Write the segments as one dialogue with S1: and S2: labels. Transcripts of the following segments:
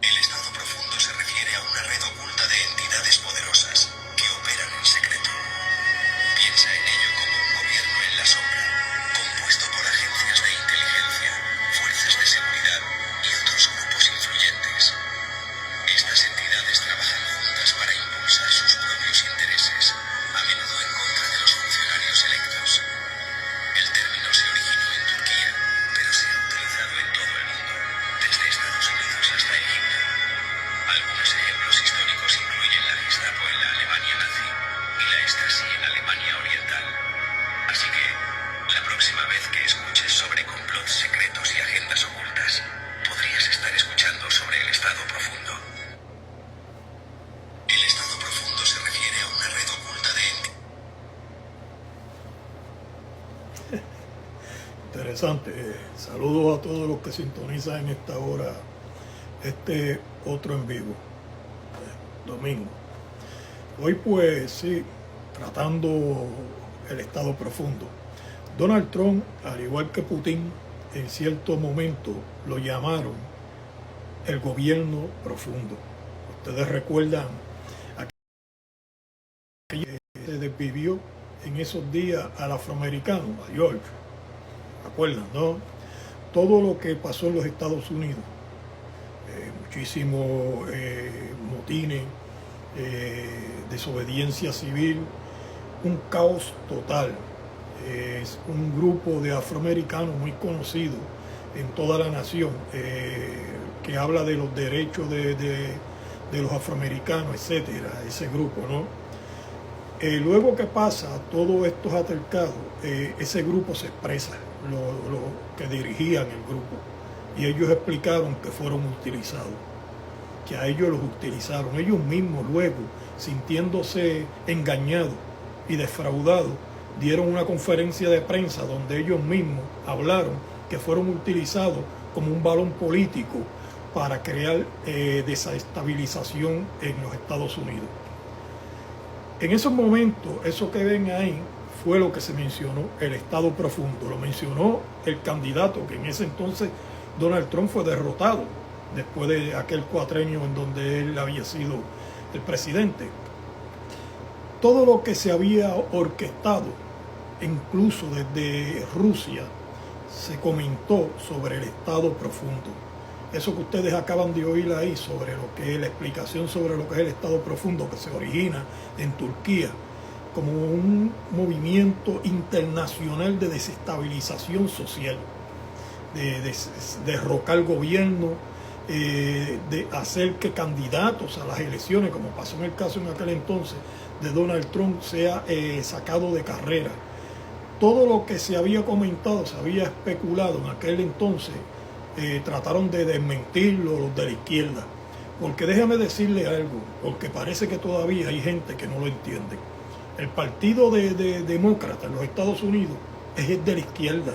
S1: El Estado profundo se refiere a una red oculta de entidades poderosas que operan en secreto. Piensa en ello como un gobierno en la sombra, compuesto por agencias de inteligencia, fuerzas de seguridad y otros grupos influyentes. Estas entidades trabajan juntas para impulsar sus propios intereses, a menudo en contra de los funcionarios electos. El término se originó en Turquía, pero se ha utilizado en todo el mundo, desde Estados Unidos hasta Egipto. Algunos ejemplos históricos incluyen la Gestapo en la Alemania nazi y la Stasi en Alemania Oriental. Así que, la próxima vez que escuches sobre complots secretos y agendas ocultas, podrías estar escuchando sobre el Estado profundo. El Estado profundo se refiere a una red oculta de
S2: Interesante. Saludos a todos los que sintonizan en esta hora este otro en vivo, domingo. Hoy pues sí, tratando el Estado profundo. Donald Trump, al igual que Putin, en cierto momento lo llamaron el gobierno profundo. Ustedes recuerdan aquello que se desvivió en esos días al afroamericano, a George. ¿Recuerdan, no? Todo lo que pasó en los Estados Unidos, muchísimos motines, desobediencia civil, un caos total. Es un grupo de afroamericanos muy conocido en toda la nación, que habla de los derechos de los afroamericanos, etcétera, ese grupo, ¿no? Luego que pasa todos estos altercados, ese grupo se expresa, los que dirigían el grupo, y ellos explicaron que fueron utilizados, que a ellos los utilizaron. Ellos mismos luego, sintiéndose engañados y defraudados, dieron una conferencia de prensa donde ellos mismos hablaron que fueron utilizados como un balón político para crear desestabilización en los Estados Unidos. En esos momentos, eso que ven ahí fue lo que se mencionó, el Estado profundo. Lo mencionó el candidato, que en ese entonces Donald Trump fue derrotado, después de aquel cuatrenio en donde él había sido el presidente. Todo lo que se había orquestado, incluso desde Rusia, se comentó sobre el Estado profundo. Eso que ustedes acaban de oír ahí sobre lo que es la explicación sobre lo que es el Estado profundo, que se origina en Turquía como un movimiento internacional de desestabilización social, de derrocar gobierno, de hacer que candidatos a las elecciones, como pasó en el caso en aquel entonces de Donald Trump, sea sacado de carrera. Todo lo que se había comentado, se había especulado en aquel entonces, trataron de desmentirlo los de la izquierda. Porque déjame decirle algo, porque parece que todavía hay gente que no lo entiende. El partido de demócrata en los Estados Unidos es el de la izquierda.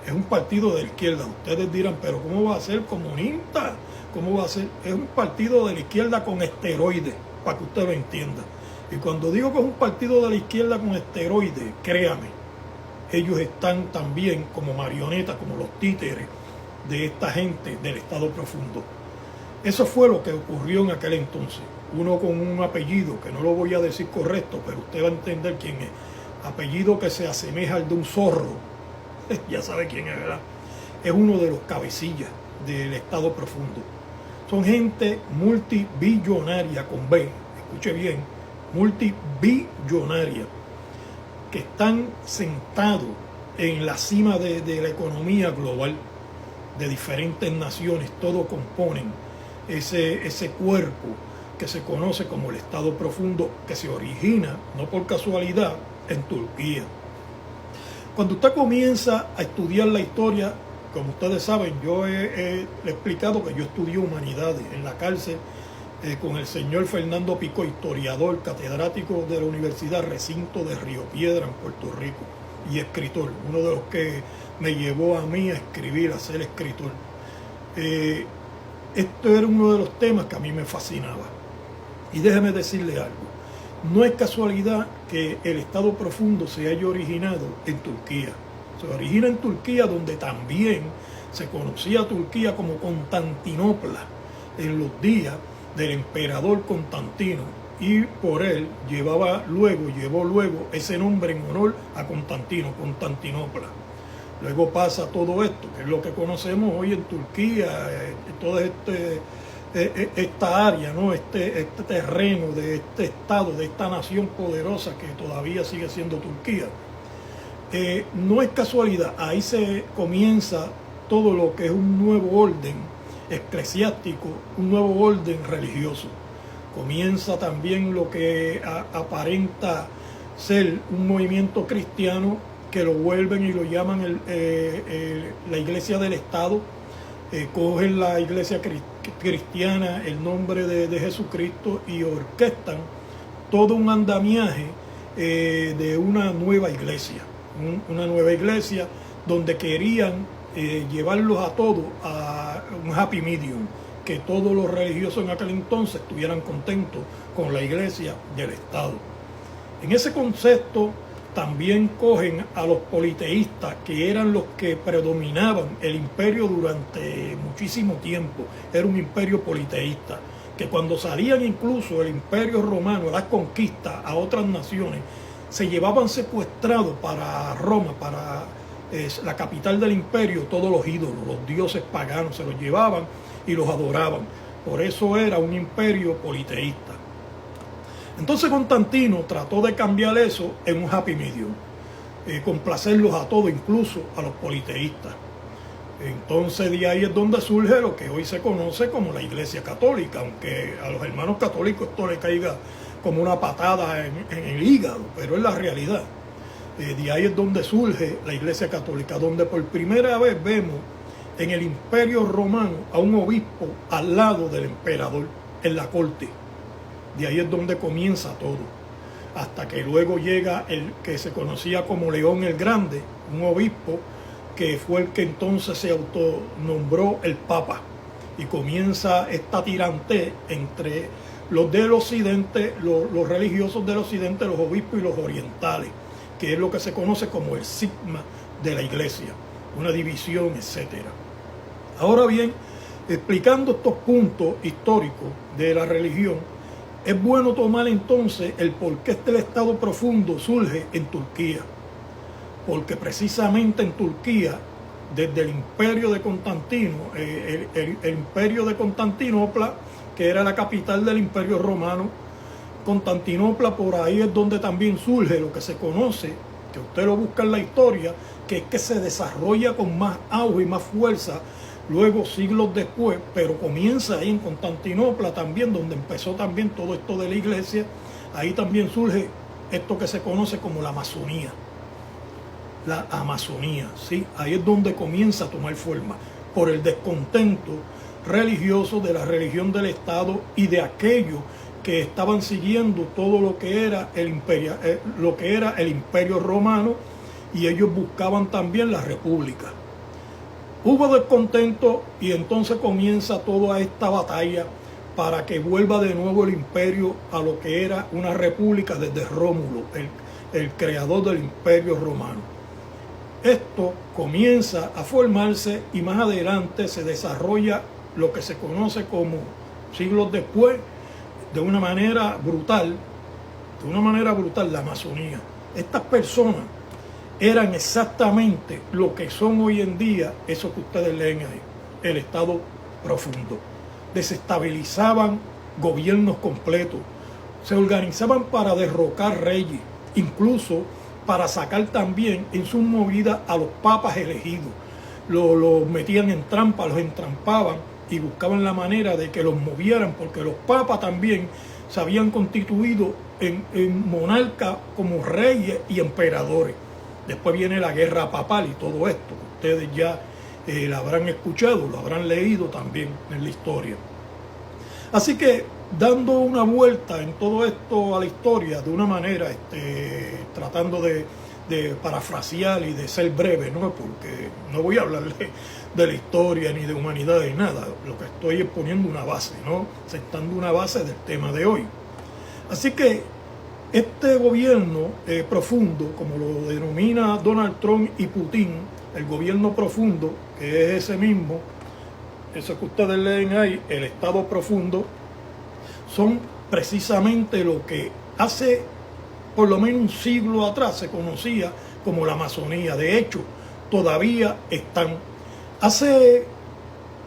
S2: Es un partido de la izquierda. Ustedes dirán, pero ¿cómo va a ser comunista? ¿Cómo va a ser? Es un partido de la izquierda con esteroides, para que usted lo entienda. Y cuando digo que es un partido de la izquierda con esteroides, créame, ellos están también como marionetas, como los títeres de esta gente del Estado profundo. Eso fue lo que ocurrió en aquel entonces. Uno con un apellido, que no lo voy a decir correcto, pero usted va a entender quién es. Apellido que se asemeja al de un zorro. Ya sabe quién es, ¿verdad? Es uno de los cabecillas del Estado profundo. Son gente multibillonaria con B, escuche bien, multibillonaria, que están sentados en la cima de la economía global de diferentes naciones. Todos componen ese cuerpo que se conoce como el Estado profundo, que se origina, no por casualidad, en Turquía. Cuando usted comienza a estudiar la historia, como ustedes saben, yo le he explicado que yo estudié humanidades en la cárcel con el señor Fernando Pico, historiador, catedrático de la Universidad Recinto de Río Piedra en Puerto Rico y escritor, uno de los que me llevó a mí a escribir, a ser escritor. Esto era uno de los temas que a mí me fascinaba. Y déjeme decirle algo, no es casualidad que el Estado profundo se haya originado en Turquía. Se origina en Turquía, donde también se conocía a Turquía como Constantinopla, en los días del emperador Constantino, y por él llevó luego ese nombre en honor a Constantino, Constantinopla. Luego pasa todo esto, que es lo que conocemos hoy en Turquía, toda esta área, ¿no? este terreno de este estado, de esta nación poderosa que todavía sigue siendo Turquía. No es casualidad, ahí se comienza todo lo que es un nuevo orden eclesiástico, un nuevo orden religioso. Comienza también lo que aparenta ser un movimiento cristiano, que lo vuelven y lo llaman la iglesia del Estado. Cogen la iglesia cristiana, el nombre de Jesucristo, y orquestan todo un andamiaje de una nueva iglesia. Una nueva iglesia donde querían llevarlos a todos a un happy medium, que todos los religiosos en aquel entonces estuvieran contentos con la iglesia del Estado. En ese concepto también cogen a los politeístas, que eran los que predominaban el imperio durante muchísimo tiempo. Era un imperio politeísta, que cuando salían incluso el imperio romano, las conquistas a otras naciones, se llevaban secuestrados para Roma, para la capital del imperio, todos los ídolos, los dioses paganos, se los llevaban y los adoraban. Por eso era un imperio politeísta. Entonces Constantino trató de cambiar eso en un happy medium, complacerlos a todos, incluso a los politeístas. Entonces de ahí es donde surge lo que hoy se conoce como la Iglesia Católica, aunque a los hermanos católicos esto le caiga como una patada en el hígado, pero es la realidad. De ahí es donde surge la Iglesia Católica, donde por primera vez vemos en el Imperio Romano a un obispo al lado del emperador en la corte. De ahí es donde comienza todo, hasta que luego llega el que se conocía como León el Grande, un obispo que fue el que entonces se autonombró el Papa, y comienza esta tirantez entre los del occidente, los religiosos del occidente, los obispos y los orientales, que es lo que se conoce como el cisma de la iglesia, una división, etcétera. Ahora bien, explicando estos puntos históricos de la religión, es bueno tomar entonces el por qué el Estado profundo surge en Turquía. Porque precisamente en Turquía, desde el imperio de Constantino, el imperio de Constantinopla, que era la capital del imperio romano, Constantinopla, por ahí es donde también surge lo que se conoce, que usted lo busca en la historia, que es que se desarrolla con más auge y más fuerza luego, siglos después, pero comienza ahí en Constantinopla también, donde empezó también todo esto de la iglesia. Ahí también surge esto que se conoce como la Amazonía. La Amazonía, ¿sí? Ahí es donde comienza a tomar forma, por el descontento religioso de la religión del Estado y de aquellos que estaban siguiendo todo lo que era el imperio romano, y ellos buscaban también la república. Hubo descontento y entonces comienza toda esta batalla para que vuelva de nuevo el imperio a lo que era una república desde Rómulo, el creador del imperio romano. Esto comienza a formarse y más adelante se desarrolla lo que se conoce como, siglos después, de una manera brutal, la Amazonía. Estas personas eran exactamente lo que son hoy en día, eso que ustedes leen ahí, el Estado profundo. Desestabilizaban gobiernos completos, se organizaban para derrocar reyes, incluso para sacar también en sus movidas a los papas elegidos. Los metían en trampa, los entrampaban y buscaban la manera de que los movieran, porque los papas también se habían constituido en monarcas como reyes y emperadores. Después viene la guerra papal y todo esto, que ustedes ya lo habrán escuchado, lo habrán leído también en la historia. Así que, dando una vuelta en todo esto a la historia, de una manera, tratando de parafrasear y de ser breve, ¿no? Porque no voy a hablar de la historia ni de humanidad ni nada. Lo que estoy es poniendo una base, ¿no? Sentando una base del tema de hoy. Así que este gobierno profundo, como lo denomina Donald Trump y Putin, el gobierno profundo, que es ese mismo, eso que ustedes leen ahí, el Estado profundo, son precisamente lo que hace por lo menos un siglo atrás se conocía como la Amazonía. De hecho, todavía están. Hace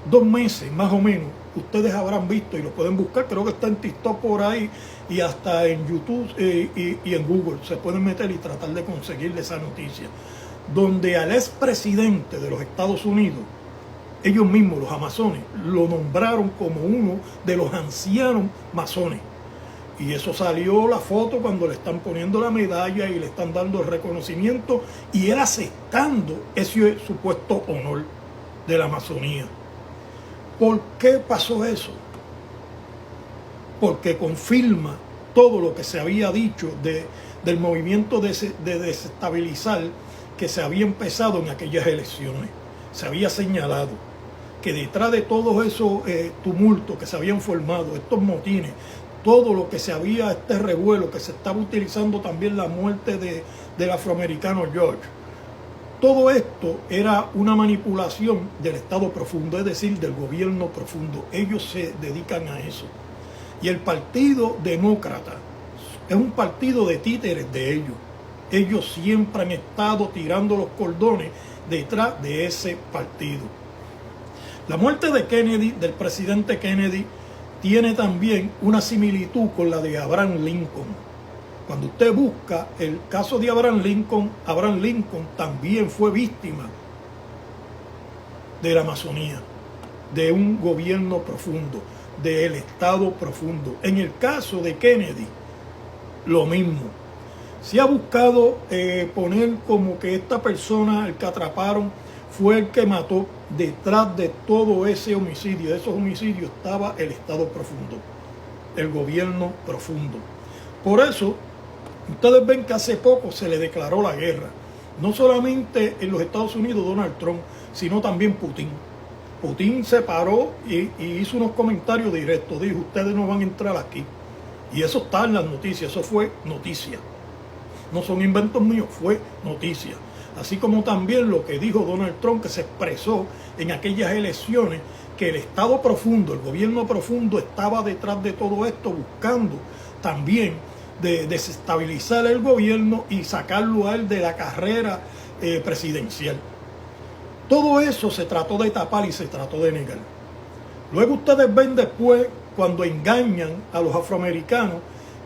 S2: 2 meses más o menos, ustedes habrán visto y lo pueden buscar, creo que está en TikTok por ahí y hasta en YouTube y en Google, se pueden meter y tratar de conseguirle esa noticia, donde al expresidente de los Estados Unidos, ellos mismos, los amazones, lo nombraron como uno de los ancianos masones. Y eso salió la foto cuando le están poniendo la medalla y le están dando el reconocimiento y él aceptando ese supuesto honor de la Amazonía. ¿Por qué pasó eso? Porque confirma todo lo que se había dicho del movimiento de desestabilizar que se había empezado en aquellas elecciones. Se había señalado que detrás de todos esos tumultos que se habían formado, estos motines, todo lo que se había, este revuelo, que se estaba utilizando también la muerte del afroamericano George, todo esto era una manipulación del Estado profundo, es decir, del gobierno profundo. Ellos se dedican a eso. Y el Partido Demócrata es un partido de títeres de ellos. Ellos siempre han estado tirando los cordones detrás de ese partido. La muerte de Kennedy, del presidente Kennedy, tiene también una similitud con la de Abraham Lincoln. Cuando usted busca el caso de Abraham Lincoln también fue víctima de la Amazonía, de un gobierno profundo, del Estado profundo. En el caso de Kennedy, lo mismo. Se ha buscado poner como que esta persona, el que atraparon, fue el que mató. Detrás de todo ese homicidio, de esos homicidios, estaba el Estado profundo, el gobierno profundo. Por eso, ustedes ven que hace poco se le declaró la guerra, no solamente en los Estados Unidos Donald Trump, sino también Putin. Putin se paró y hizo unos comentarios directos, dijo, ustedes no van a entrar aquí. Y eso está en las noticias, eso fue noticia. No son inventos míos, fue noticia. Así como también lo que dijo Donald Trump, que se expresó en aquellas elecciones, que el Estado profundo, el gobierno profundo estaba detrás de todo esto, buscando también de desestabilizar el gobierno y sacarlo a él de la carrera presidencial. Todo eso se trató de tapar y se trató de negar. Luego ustedes ven después, cuando engañan a los afroamericanos,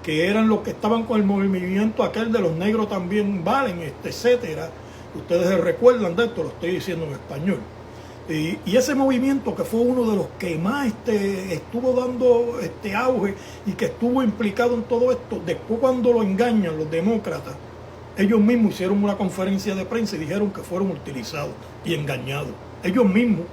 S2: que eran los que estaban con el movimiento aquel de los negros también valen, etcétera. Ustedes se recuerdan de esto, lo estoy diciendo en español. Y ese movimiento que fue uno de los que más estuvo dando auge y que estuvo implicado en todo esto, después cuando lo engañan los demócratas, ellos mismos hicieron una conferencia de prensa y dijeron que fueron utilizados y engañados. Ellos mismos.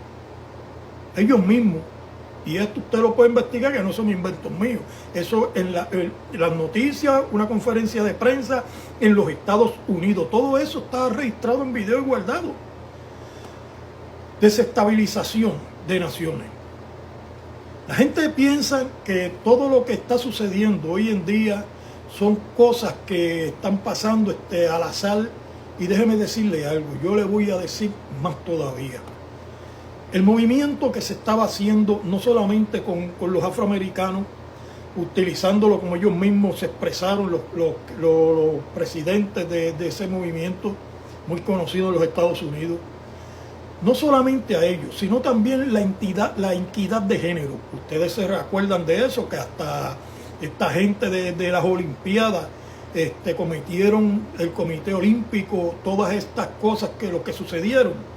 S2: Y esto usted lo puede investigar, que no son inventos míos. Eso en las noticias, una conferencia de prensa en los Estados Unidos. Todo eso está registrado en video y guardado. Desestabilización de naciones. La gente piensa que todo lo que está sucediendo hoy en día son cosas que están pasando al azar. Y déjeme decirle algo, yo le voy a decir más todavía. El movimiento que se estaba haciendo, no solamente con los afroamericanos, utilizándolo como ellos mismos se expresaron, los presidentes de ese movimiento, muy conocido en los Estados Unidos, no solamente a ellos, sino también la equidad de género. Ustedes se recuerdan de eso, que hasta esta gente de las Olimpiadas cometieron, el Comité Olímpico, todas estas cosas lo que sucedieron,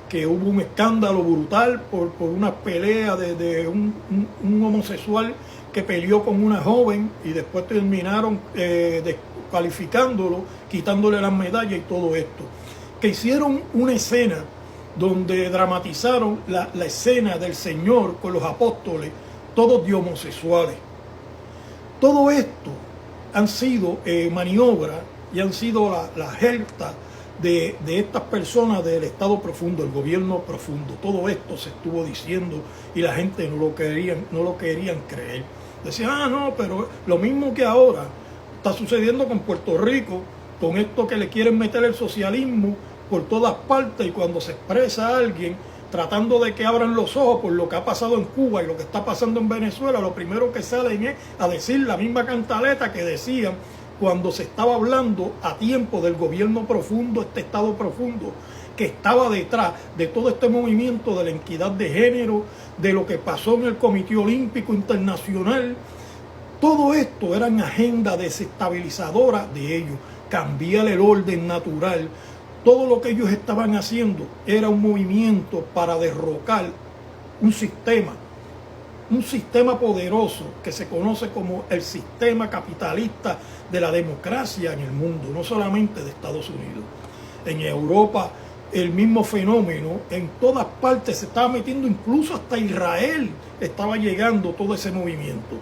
S2: que hubo un escándalo brutal por una pelea de un homosexual que peleó con una joven y después terminaron descalificándolo, quitándole las medallas y todo esto. Que hicieron una escena donde dramatizaron la escena del Señor con los apóstoles, todos de homosexuales. Todo esto han sido maniobras y han sido la jerta de estas personas del Estado profundo, el gobierno profundo. Todo esto se estuvo diciendo y la gente no lo querían creer. Decían, no, pero lo mismo que ahora está sucediendo con Puerto Rico, con esto que le quieren meter el socialismo por todas partes, y cuando se expresa a alguien, tratando de que abran los ojos por lo que ha pasado en Cuba y lo que está pasando en Venezuela, lo primero que salen es a decir la misma cantaleta que decían cuando se estaba hablando a tiempo del gobierno profundo, este Estado profundo, que estaba detrás de todo este movimiento de la equidad de género, de lo que pasó en el Comité Olímpico Internacional. Todo esto eran agenda desestabilizadora de ellos, cambiar el orden natural. Todo lo que ellos estaban haciendo era un movimiento para derrocar un sistema poderoso que se conoce como el sistema capitalista de la democracia en el mundo, no solamente de Estados Unidos. En Europa, el mismo fenómeno, en todas partes se estaba metiendo, incluso hasta Israel estaba llegando todo ese movimiento.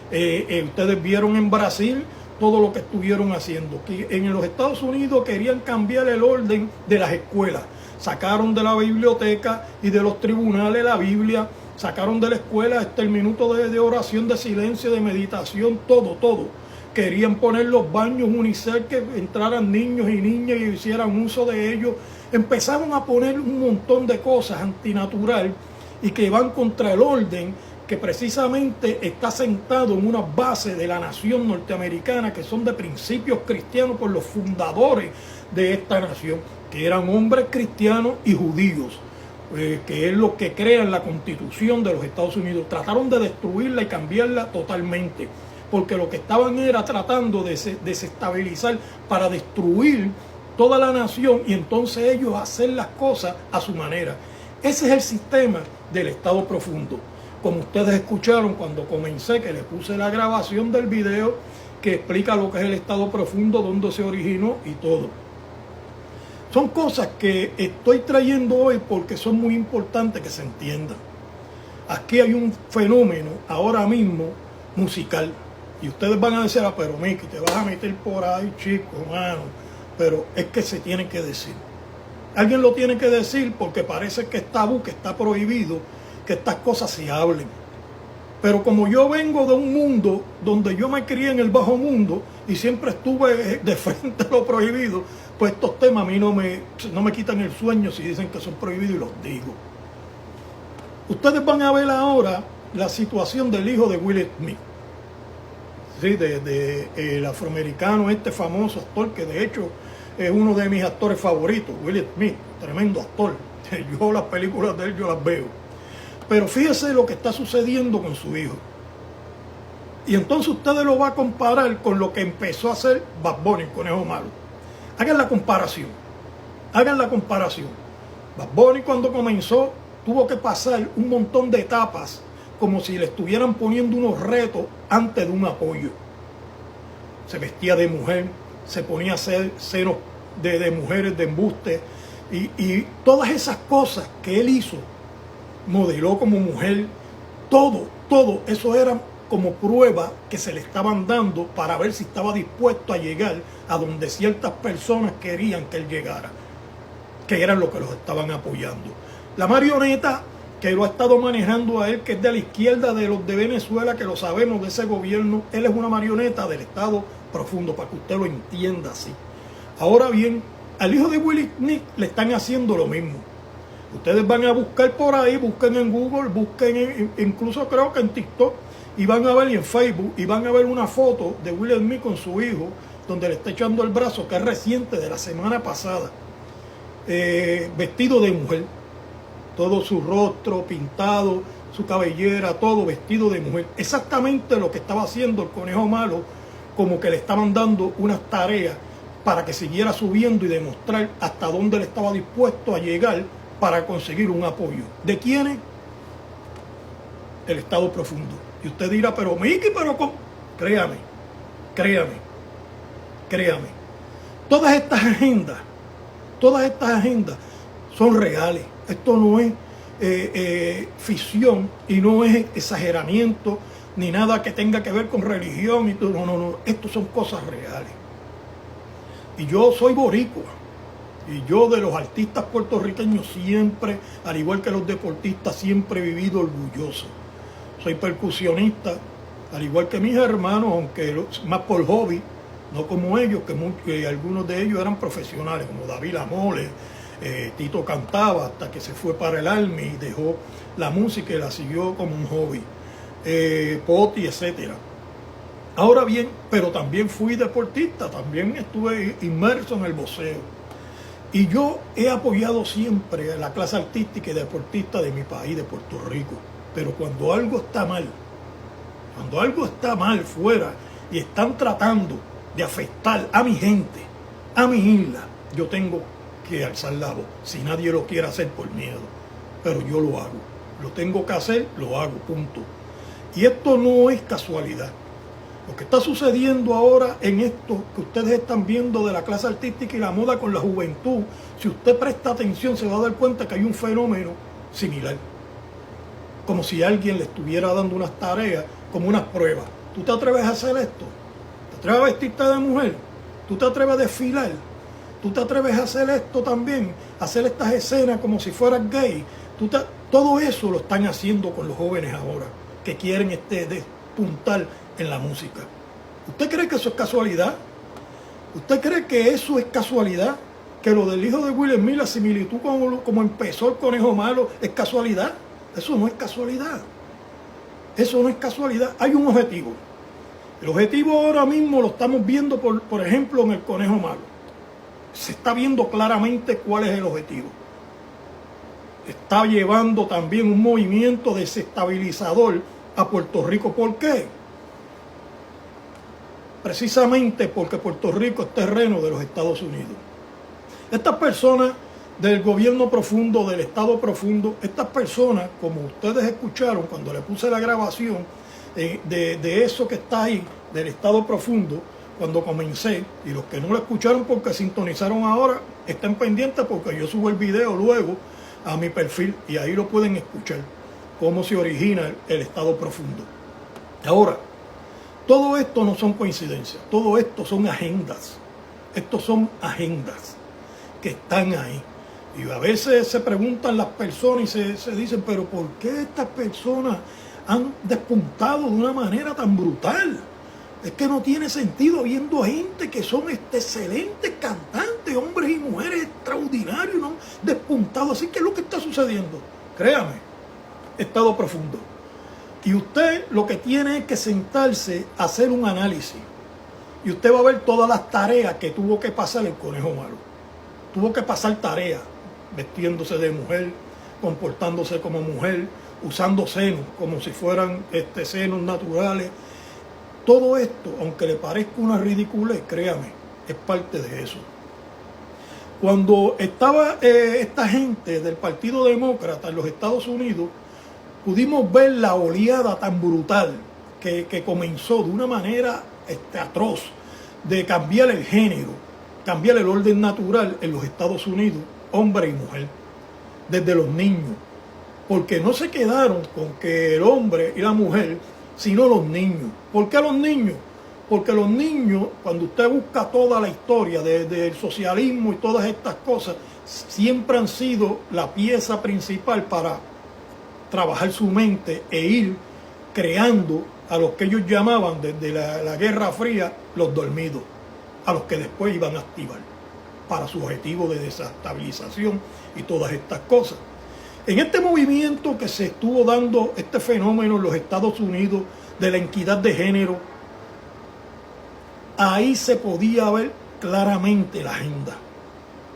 S2: Ustedes vieron en Brasil todo lo que estuvieron haciendo. Que en los Estados Unidos querían cambiar el orden de las escuelas. Sacaron de la biblioteca y de los tribunales la Biblia, sacaron de la escuela el minuto de oración, de silencio, de meditación, todo. Querían poner los baños UNICEF, que entraran niños y niñas y hicieran uso de ellos. Empezaron a poner un montón de cosas antinatural y que van contra el orden que precisamente está sentado en una base de la nación norteamericana, que son de principios cristianos por los fundadores de esta nación, que eran hombres cristianos y judíos, que es lo que crean la Constitución de los Estados Unidos. Trataron de destruirla y cambiarla totalmente, porque lo que estaban era tratando de desestabilizar para destruir toda la nación y entonces ellos hacer las cosas a su manera. Ese es el sistema del Estado profundo. Como ustedes escucharon cuando comencé, que les puse la grabación del video que explica lo que es el Estado profundo, dónde se originó y todo. Son cosas que estoy trayendo hoy porque son muy importantes que se entiendan. Aquí hay un fenómeno ahora mismo musical. Y ustedes van a decir, pero Miki, te vas a meter por ahí, chico, mano. Pero es que se tiene que decir. Alguien lo tiene que decir porque parece que es tabú, que está prohibido que estas cosas se hablen. Pero como yo vengo de un mundo donde yo me crié en el bajo mundo y siempre estuve de frente a lo prohibido, pues estos temas a mí no me quitan el sueño si dicen que son prohibidos y los digo. Ustedes van a ver ahora la situación del hijo de Will Smith. Sí, el afroamericano, este famoso actor que de hecho es uno de mis actores favoritos, Will Smith, tremendo actor. Yo las películas de él yo las veo. Pero fíjese lo que está sucediendo con su hijo. Y entonces ustedes lo van a comparar con lo que empezó a hacer Bad Bunny, el conejo malo. Hagan la comparación. Bad Bunny cuando comenzó tuvo que pasar un montón de etapas como si le estuvieran poniendo unos retos antes de un apoyo. Se vestía de mujer, se ponía a hacer senos de mujeres de embuste y todas esas cosas que él hizo, modeló como mujer, todo eso era como prueba que se le estaban dando para ver si estaba dispuesto a llegar a donde ciertas personas querían que él llegara, que eran los que los estaban apoyando. La marioneta que lo ha estado manejando a él, que es de la izquierda de los de Venezuela, que lo sabemos de ese gobierno, él es una marioneta del Estado profundo, para que usted lo entienda así. Ahora bien, al hijo de Will Smith le están haciendo lo mismo. Ustedes van a buscar por ahí, busquen en Google, busquen incluso creo que en TikTok, y van a ver, y en Facebook, y van a ver una foto de Will Smith con su hijo, donde le está echando el brazo, que es reciente, de la semana pasada, vestido de mujer. Todo su rostro pintado, su cabellera, todo vestido de mujer. Exactamente lo que estaba haciendo el conejo malo, como que le estaban dando unas tareas para que siguiera subiendo y demostrar hasta dónde le estaba dispuesto a llegar para conseguir un apoyo. ¿De quiénes? El Estado profundo. Y usted dirá, pero Miki, pero ¿cómo? Créame. Todas estas agendas son reales. Esto no es ficción y no es exageramiento ni nada que tenga que ver con religión. No. Esto son cosas reales. Y yo soy boricua. Y yo de los artistas puertorriqueños siempre, al igual que los deportistas, siempre he vivido orgulloso. Soy percusionista, al igual que mis hermanos, aunque más por hobby, no como ellos, que algunos de ellos eran profesionales, como David Lamole, Tito cantaba hasta que se fue para el Army y dejó la música y la siguió como un hobby. Poti, etcétera. Ahora bien, pero también fui deportista, también estuve inmerso en el boxeo. Y yo he apoyado siempre la clase artística y deportista de mi país, de Puerto Rico. Pero cuando algo está mal fuera y están tratando de afectar a mi gente, a mi isla, yo tengo que alzar la voz. Si nadie lo quiere hacer por miedo, pero yo lo hago. Lo tengo que hacer, lo hago, punto. Y esto no es casualidad. Lo que está sucediendo ahora en esto que ustedes están viendo de la clase artística y la moda con la juventud, si usted presta atención se va a dar cuenta que hay un fenómeno similar. Como si alguien le estuviera dando unas tareas, como unas pruebas. ¿Tú te atreves a hacer esto? ¿Te atreves a vestirte de mujer? ¿Tú te atreves a desfilar? ¿Tú te atreves a hacer esto también? A hacer estas escenas como si fueras gay. Todo eso lo están haciendo con los jóvenes ahora, que quieren despuntar en la música. ¿Usted cree que eso es casualidad? ¿Usted cree que eso es casualidad? ¿Que lo del hijo de Will Smith, la similitud como empezó el conejo malo, es casualidad? Eso no es casualidad. Eso no es casualidad. Hay un objetivo. El objetivo ahora mismo lo estamos viendo, por ejemplo, en el conejo malo. Se está viendo claramente cuál es el objetivo. Está llevando también un movimiento desestabilizador a Puerto Rico. ¿Por qué? Precisamente porque Puerto Rico es terreno de los Estados Unidos. Estas personas del gobierno profundo, del Estado profundo, estas personas, como ustedes escucharon cuando le puse la grabación de eso que está ahí, del Estado profundo, cuando comencé, y los que no lo escucharon porque sintonizaron ahora, estén pendientes porque yo subo el video luego a mi perfil y ahí lo pueden escuchar, cómo se origina el Estado profundo. Ahora, todo esto no son coincidencias, todo esto son agendas. Estos son agendas que están ahí. Y a veces se preguntan las personas y se dicen, pero ¿por qué estas personas han despuntado de una manera tan brutal? Es que no tiene sentido viendo gente que son excelentes cantantes, hombres y mujeres extraordinarios, ¿no? Despuntados. Así que es lo que está sucediendo. Créame, Estado profundo. Y usted lo que tiene es que sentarse a hacer un análisis. Y usted va a ver todas las tareas que tuvo que pasar el conejo malo. Tuvo que pasar tareas, vestiéndose de mujer, comportándose como mujer, usando senos como si fueran senos naturales. Todo esto, aunque le parezca una ridiculez, créame, es parte de eso. Cuando estaba esta gente del Partido Demócrata en los Estados Unidos, pudimos ver la oleada tan brutal que comenzó de una manera atroz de cambiar el género, cambiar el orden natural en los Estados Unidos, hombre y mujer, desde los niños. Porque no se quedaron con que el hombre y la mujer, sino los niños. ¿Por qué los niños? Porque los niños, cuando usted busca toda la historia del socialismo y todas estas cosas, siempre han sido la pieza principal para trabajar su mente e ir creando a los que ellos llamaban desde la Guerra Fría los dormidos, a los que después iban a activar para su objetivo de desestabilización y todas estas cosas. En este movimiento que se estuvo dando, este fenómeno en los Estados Unidos de la equidad de género, ahí se podía ver claramente la agenda.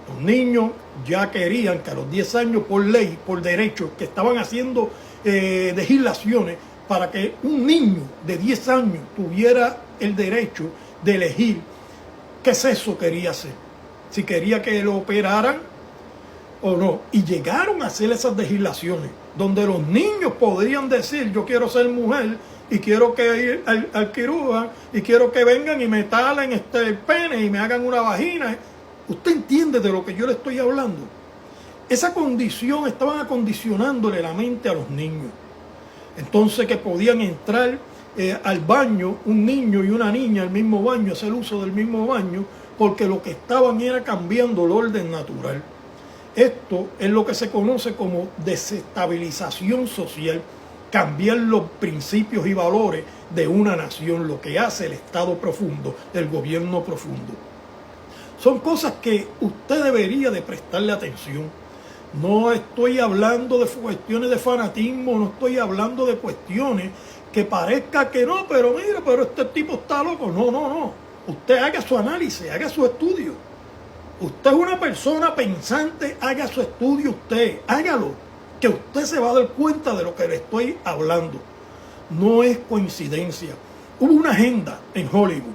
S2: Los niños ya querían que a los 10 años, por ley, por derecho, que estaban haciendo legislaciones para que un niño de 10 años tuviera el derecho de elegir qué sexo quería hacer, si quería que lo operaran o no. Y llegaron a hacer esas legislaciones donde los niños podrían decir, yo quiero ser mujer y quiero que ir al quirúrgico y quiero que vengan y me talen el pene y me hagan una vagina. ¿Usted entiende de lo que yo le estoy hablando? Esa condición, estaban acondicionándole la mente a los niños. Entonces que podían entrar al baño un niño y una niña al mismo baño, hacer uso del mismo baño, porque lo que estaban era cambiando el orden natural. Esto es lo que se conoce como desestabilización social, cambiar los principios y valores de una nación, lo que hace el Estado profundo, el gobierno profundo. Son cosas que usted debería de prestarle atención. No estoy hablando de cuestiones de fanatismo, no estoy hablando de cuestiones que parezca que no, pero mira, pero este tipo está loco. No, no, no. Usted haga su análisis, haga su estudio. Usted es una persona pensante, haga su estudio usted, hágalo, que usted se va a dar cuenta de lo que le estoy hablando. No es coincidencia. Hubo una agenda en Hollywood.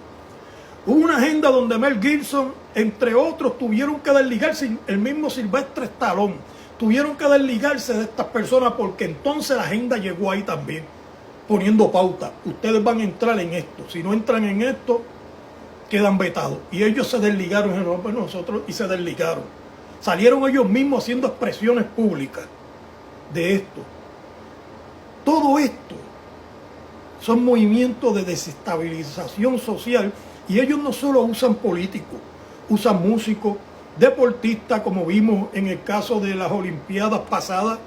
S2: Hubo una agenda donde Mel Gibson, entre otros, tuvieron que desligarse, el mismo Sylvester Stallone, tuvieron que desligarse de estas personas porque entonces la agenda llegó ahí también, poniendo pauta. Ustedes van a entrar en esto. Si no entran en esto, quedan vetados. Y ellos se desligaron en el nombre de nosotros y se desligaron. Salieron ellos mismos haciendo expresiones públicas de esto. Todo esto son movimientos de desestabilización social y ellos no solo usan políticos, usan músicos, deportistas, como vimos en el caso de las Olimpiadas pasadas,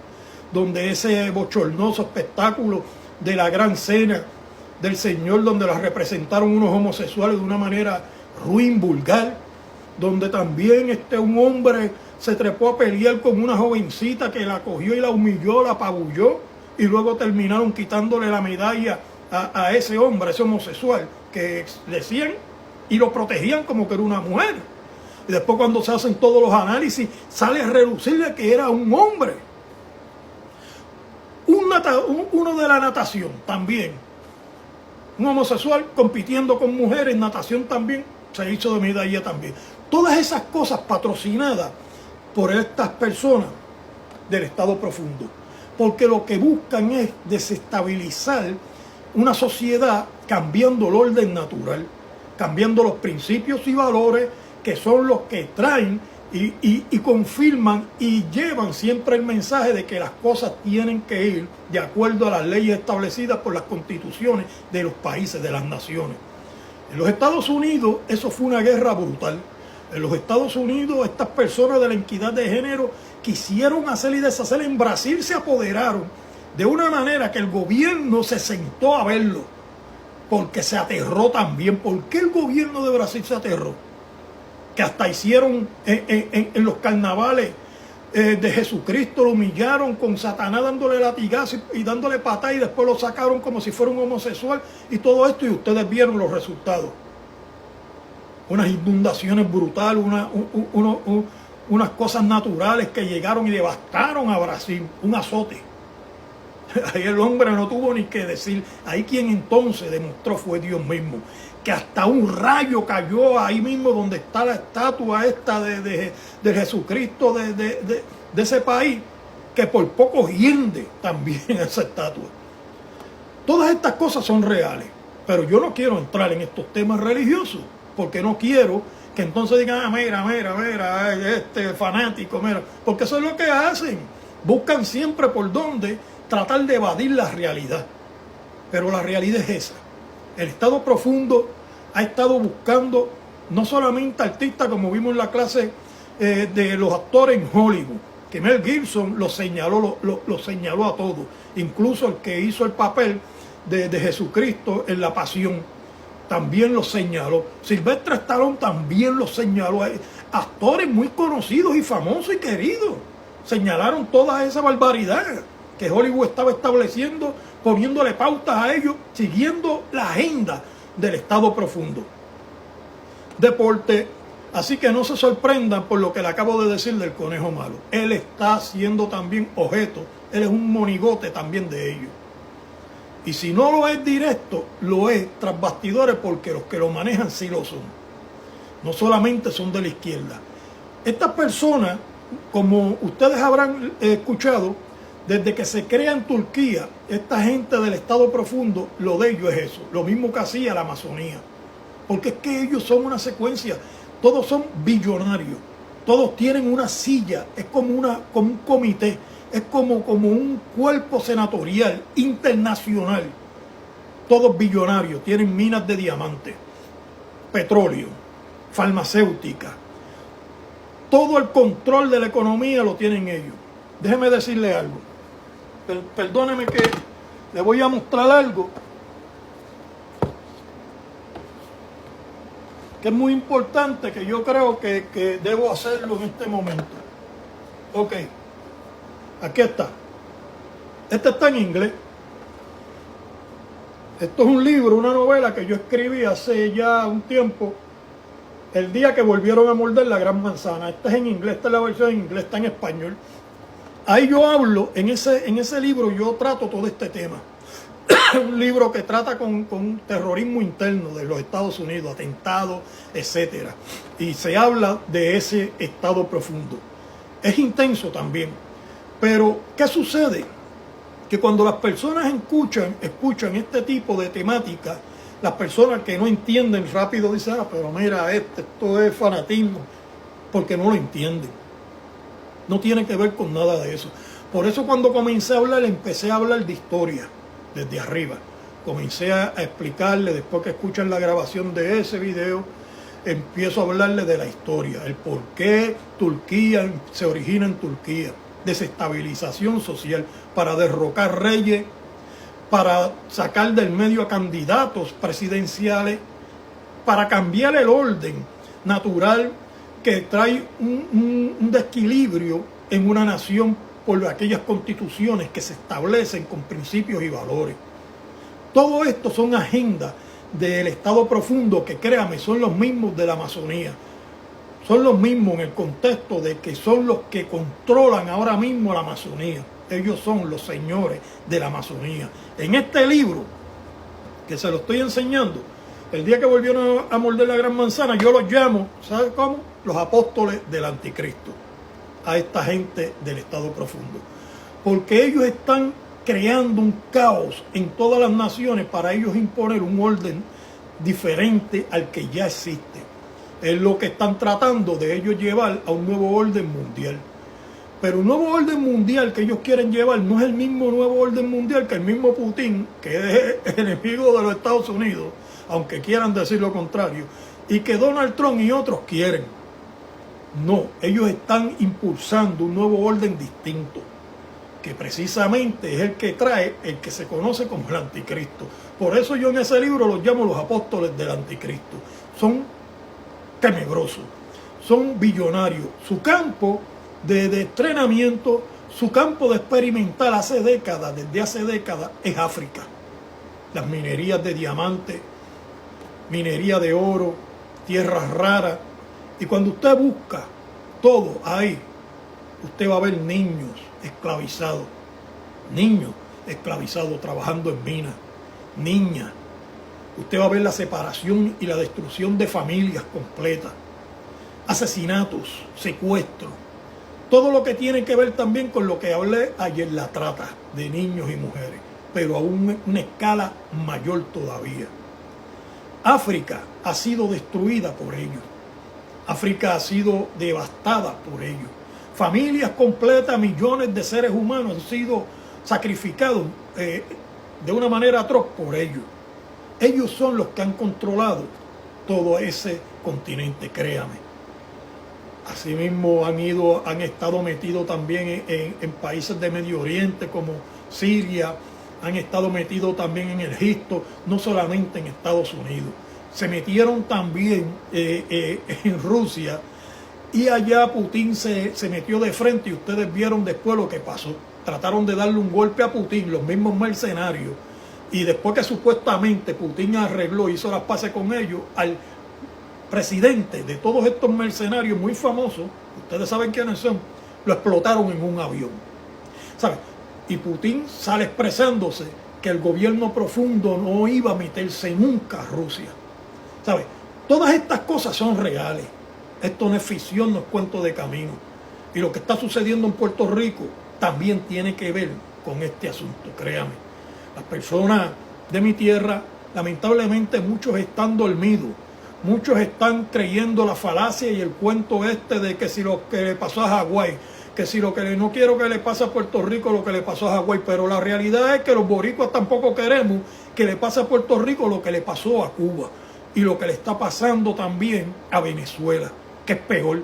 S2: donde ese bochornoso espectáculo de la gran cena del Señor, donde las representaron unos homosexuales de una manera ruin, vulgar, donde también un hombre se trepó a pelear con una jovencita que la cogió y la humilló, la apabulló, y luego terminaron quitándole la medalla a ese hombre, a ese homosexual, que decían y lo protegían como que era una mujer. Y después, cuando se hacen todos los análisis, sale a relucirle que era un hombre. Uno de la natación también, un homosexual compitiendo con mujeres en natación también, se hizo de medalla también. Todas esas cosas patrocinadas por estas personas del Estado profundo, porque lo que buscan es desestabilizar una sociedad cambiando el orden natural, cambiando los principios y valores que son los que traen y confirman y llevan siempre el mensaje de que las cosas tienen que ir de acuerdo a las leyes establecidas por las constituciones de los países, de las naciones. En los Estados Unidos eso fue una guerra brutal. En los Estados Unidos estas personas de la equidad de género quisieron hacer y deshacer. En Brasil se apoderaron de una manera que el gobierno se sentó a verlo, porque se aterró también. ¿Por qué el gobierno de Brasil se aterró? Que hasta hicieron en los carnavales de Jesucristo, lo humillaron con Satanás dándole latigazos y dándole patadas, y después lo sacaron como si fuera un homosexual y todo esto, y ustedes vieron los resultados. Unas inundaciones brutales, unas cosas naturales que llegaron y devastaron a Brasil, un azote. Ahí el hombre no tuvo ni que decir. Ahí quien entonces demostró fue Dios mismo, que hasta un rayo cayó ahí mismo donde está la estatua esta de Jesucristo de ese país, que por poco hiende también esa estatua. Todas estas cosas son reales, pero yo no quiero entrar en estos temas religiosos, porque no quiero que entonces digan, mira, este fanático, mira, porque eso es lo que hacen. Buscan siempre por dónde tratar de evadir la realidad, pero la realidad es esa. El Estado profundo ha estado buscando no solamente artistas, como vimos en la clase de los actores en Hollywood, que Mel Gibson lo señaló a todos, incluso el que hizo el papel de Jesucristo en La Pasión, también lo señaló. Sylvester Stallone también lo señaló. Actores muy conocidos y famosos y queridos señalaron toda esa barbaridad que Hollywood estaba estableciendo, poniéndole pautas a ellos, siguiendo la agenda del Estado profundo. Deporte. Así que no se sorprendan por lo que le acabo de decir del conejo malo. Él está siendo también objeto, él es un monigote también de ellos. Y si no lo es directo, lo es tras bastidores, porque los que lo manejan sí lo son. No solamente son de la izquierda. Estas personas, como ustedes habrán escuchado, desde que se crea en Turquía, esta gente del Estado profundo, lo de ellos es eso. Lo mismo que hacía la Amazonía. Porque es que ellos son una secuencia. Todos son billonarios. Todos tienen una silla. Es como un comité. Es como un cuerpo senatorial internacional. Todos billonarios. Tienen minas de diamantes, petróleo, farmacéutica. Todo el control de la economía lo tienen ellos. Déjeme decirle algo. Perdóneme que le voy a mostrar algo que es muy importante, que yo creo que debo hacerlo en este momento. Ok, aquí está. Este está en inglés. Esto es un libro, una novela que yo escribí hace ya un tiempo, el día que volvieron a morder la gran manzana. Esta es en inglés, esta es la versión en inglés, está en español. Ahí yo hablo, en ese libro yo trato todo este tema. Un libro que trata con terrorismo interno de los Estados Unidos, atentados, etcétera. Y se habla de ese estado profundo. Es intenso también. Pero, ¿qué sucede? Que cuando las personas escuchan este tipo de temática, las personas que no entienden rápido dicen, pero mira, esto es fanatismo, porque no lo entienden. No tiene que ver con nada de eso. Por eso cuando comencé a hablar, empecé a hablar de historia, desde arriba. Comencé a explicarle, después que escuchan la grabación de ese video, empiezo a hablarle de la historia, el por qué Turquía se origina en Turquía, desestabilización social, para derrocar reyes, para sacar del medio a candidatos presidenciales, para cambiar el orden natural que trae un desequilibrio en una nación por aquellas constituciones que se establecen con principios y valores. Todo esto son agendas del Estado profundo que, créame, son los mismos de la Amazonía. Son los mismos en el contexto de que son los que controlan ahora mismo la Amazonía. Ellos son los señores de la Amazonía. En este libro, que se lo estoy enseñando, el día que volvieron a morder la gran manzana, yo los llamo, ¿sabe cómo? Los apóstoles del anticristo, a esta gente del Estado profundo. Porque ellos están creando un caos en todas las naciones para ellos imponer un orden diferente al que ya existe. Es lo que están tratando de ellos llevar a un nuevo orden mundial. Pero un nuevo orden mundial que ellos quieren llevar no es el mismo nuevo orden mundial que el mismo Putin, que es enemigo de los Estados Unidos, aunque quieran decir lo contrario, y que Donald Trump y otros quieren. No, ellos están impulsando un nuevo orden distinto, que precisamente es el que trae el que se conoce como el anticristo. Por eso yo en ese libro los llamo los apóstoles del anticristo. Son tenebrosos, son billonarios. Su campo de entrenamiento, su campo de experimentar desde hace décadas, es África. Las minerías de diamantes, minería de oro, tierras raras. Y cuando usted busca todo ahí, usted va a ver niños esclavizados trabajando en minas, niñas. Usted va a ver la separación y la destrucción de familias completas, asesinatos, secuestros, todo lo que tiene que ver también con lo que hablé ayer, la trata de niños y mujeres, pero a una escala mayor todavía. África ha sido destruida por ellos. África ha sido devastada por ellos. Familias completas, millones de seres humanos han sido sacrificados de una manera atroz por ellos. Ellos son los que han controlado todo ese continente, créame. Asimismo han estado metidos también en países de Medio Oriente como Siria, han estado metidos también en Egipto, no solamente en Estados Unidos. Se metieron también en Rusia, y allá Putin se metió de frente, y ustedes vieron después lo que pasó. Trataron de darle un golpe a Putin, los mismos mercenarios, y después que supuestamente Putin arregló, hizo las paces con ellos, al presidente de todos estos mercenarios muy famosos, ustedes saben quiénes son, lo explotaron en un avión. ¿Saben? Y Putin sale expresándose que el gobierno profundo no iba a meterse nunca a Rusia. ¿Sabe? Todas estas cosas son reales. Esto no es ficción, no es cuento de camino. Y lo que está sucediendo en Puerto Rico también tiene que ver con este asunto, créame. Las personas de mi tierra, lamentablemente muchos están dormidos. Muchos están creyendo la falacia y el cuento de que si lo que le pasó a Hawái, que si lo que no quiero que le pase a Puerto Rico, lo que le pasó a Hawái. Pero la realidad es que los boricuas tampoco queremos que le pase a Puerto Rico lo que le pasó a Cuba. Y lo que le está pasando también a Venezuela, que es peor.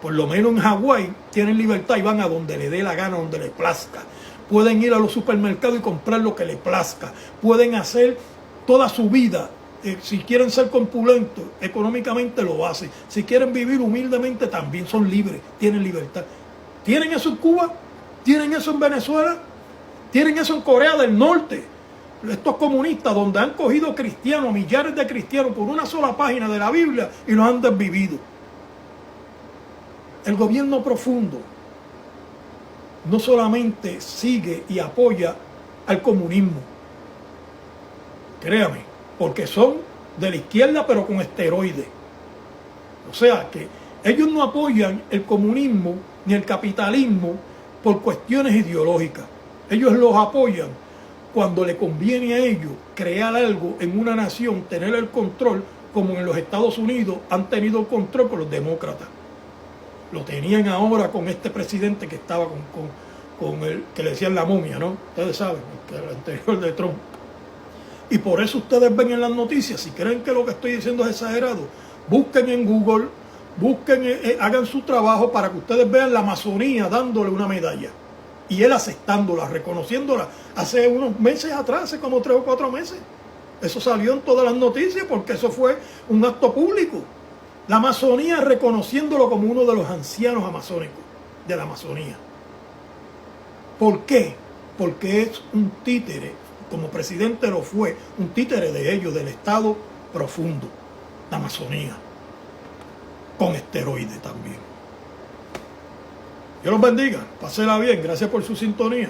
S2: Por lo menos en Hawái tienen libertad y van a donde le dé la gana, donde le plazca. Pueden ir a los supermercados y comprar lo que les plazca. Pueden hacer toda su vida si quieren ser compulentos económicamente lo hacen, si quieren vivir humildemente también son libres, tienen libertad. ¿Tienen eso en Cuba? ¿Tienen eso en Venezuela? ¿Tienen eso en Corea del Norte? Estos comunistas donde han cogido cristianos, millares de cristianos por una sola página de la Biblia y los han desvivido. El gobierno profundo no solamente sigue y apoya al comunismo, créame, porque son de la izquierda pero con esteroides. O sea que ellos no apoyan el comunismo ni el capitalismo por cuestiones ideológicas. Ellos los apoyan cuando le conviene a ellos crear algo en una nación, tener el control, como en los Estados Unidos han tenido el control con los demócratas. Lo tenían ahora con este presidente que estaba con el que le decían la momia, ¿no? Ustedes saben, el anterior de Trump. Y por eso ustedes ven en las noticias, si creen que lo que estoy diciendo es exagerado, busquen en Google, busquen, hagan su trabajo para que ustedes vean la Amazonía dándole una medalla. Y él aceptándola, reconociéndola, hace unos meses atrás, hace como 3 o 4 meses. Eso salió en todas las noticias porque eso fue un acto público. La Amazonía reconociéndolo como uno de los ancianos amazónicos de la Amazonía. ¿Por qué? Porque es un títere, como presidente lo fue, un títere de ellos, del Estado profundo, la Amazonía, con esteroides también. Dios los bendiga, pásela bien, gracias por su sintonía.